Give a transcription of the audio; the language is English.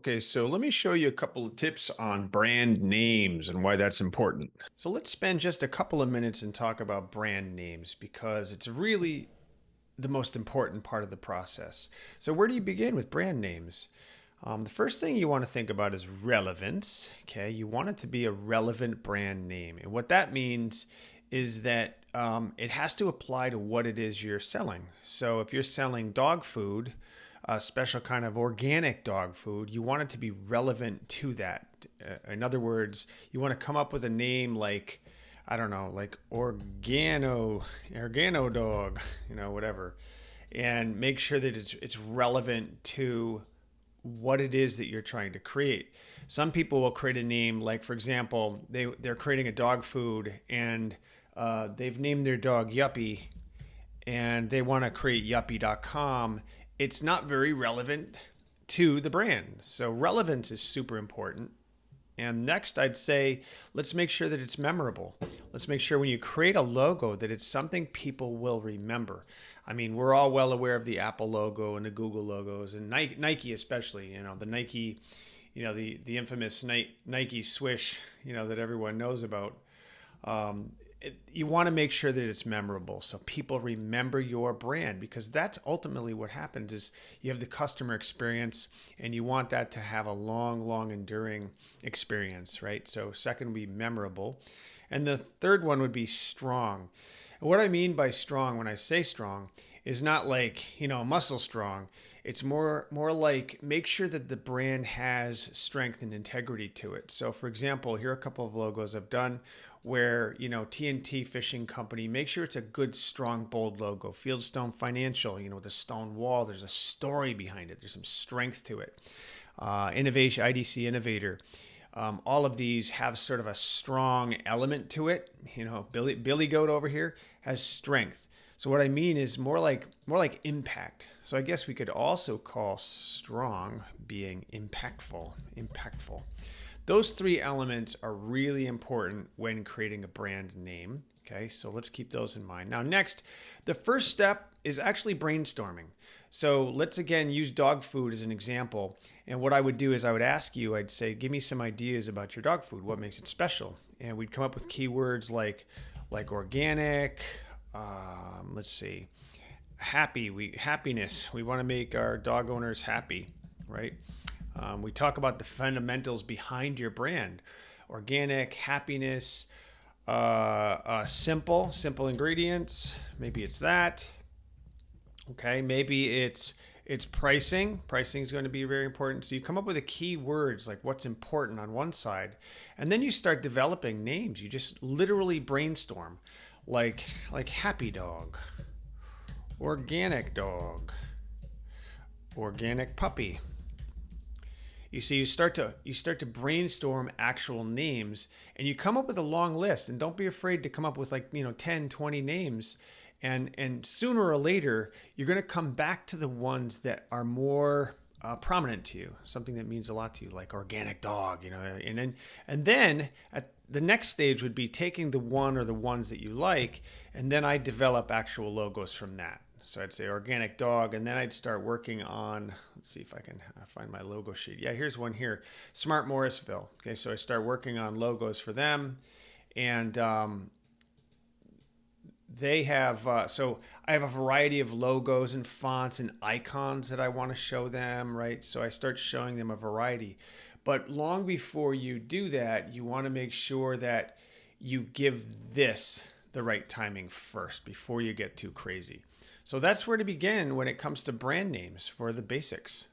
Okay, so let me show you a couple of tips on brand names and why that's important. So let's spend just a couple of minutes and talk about brand names because it's really the most important part of the process. So, where do you begin with brand names? The first thing you want to think about is relevance. Okay, you want it to be a relevant brand name. And what that means is that it has to apply to what it is you're selling. So, if you're selling dog food, a special kind of organic dog food, you want it to be relevant to that. In other words, you want to come up with a name like, I don't know, like organo dog, whatever, and make sure that it's relevant to what it is that you're trying to create. Some people will create a name like, for example, they're creating a dog food and they've named their dog Yuppie, and they want to create yuppie.com. It's not very relevant to the brand. So relevance is super important. And next, I'd say let's make sure that it's memorable. Let's make sure when you create a logo that it's something people will remember. I mean, we're all well aware of the Apple logo and the Google logos, and Nike especially. The Nike, the infamous Nike swish, that everyone knows about. You want to make sure that it's memorable so people remember your brand, because that's ultimately what happens is you have the customer experience and you want that to have a long enduring experience, right? So second would be memorable, and the third one would be strong. And what I mean by strong, when I say strong, is not like muscle strong. It's more like make sure that the brand has strength and integrity to it. So for example, here are a couple of logos I've done where TNT Fishing Company, make sure it's a good, strong, bold logo. Fieldstone Financial, with a stone wall, there's a story behind it. There's some strength to it. Innovation, IDC Innovator. All of these have sort of a strong element to it. Billy Goat over here has strength. So what I mean is more like impact. So I guess we could also call strong being impactful. Impactful. Those three elements are really important when creating a brand name. Okay, so let's keep those in mind. Now, next, the first step is actually brainstorming. So let's again use dog food as an example. And what I would do is I would ask you, I'd say, give me some ideas about your dog food. What makes it special? And we'd come up with keywords like organic. Let's see, happiness. We want to make our dog owners happy, right? We talk about the fundamentals behind your brand: organic, happiness, simple ingredients. Maybe it's that. Okay, maybe it's pricing. Pricing is going to be very important. So you come up with the key words like what's important on one side, and then you start developing names. You just literally brainstorm, like happy dog, organic puppy. You see, you start to brainstorm actual names, and you come up with a long list. And don't be afraid to come up with 10, 20 names, and sooner or later you're going to come back to the ones that are more prominent to you, something that means a lot to you, like organic dog, and then at the next stage would be taking the one or the ones that you like, and then I develop actual logos from that. So I'd say organic dog, and then I'd start working on, let's see if I can find my logo sheet. Yeah, here's one here, Smart Morrisville. Okay, so I start working on logos for them, and they have, so I have a variety of logos and fonts and icons that I want to show them, right? So I start showing them a variety. But long before you do that, you want to make sure that you give this the right timing first before you get too crazy. So that's where to begin when it comes to brand names for the basics.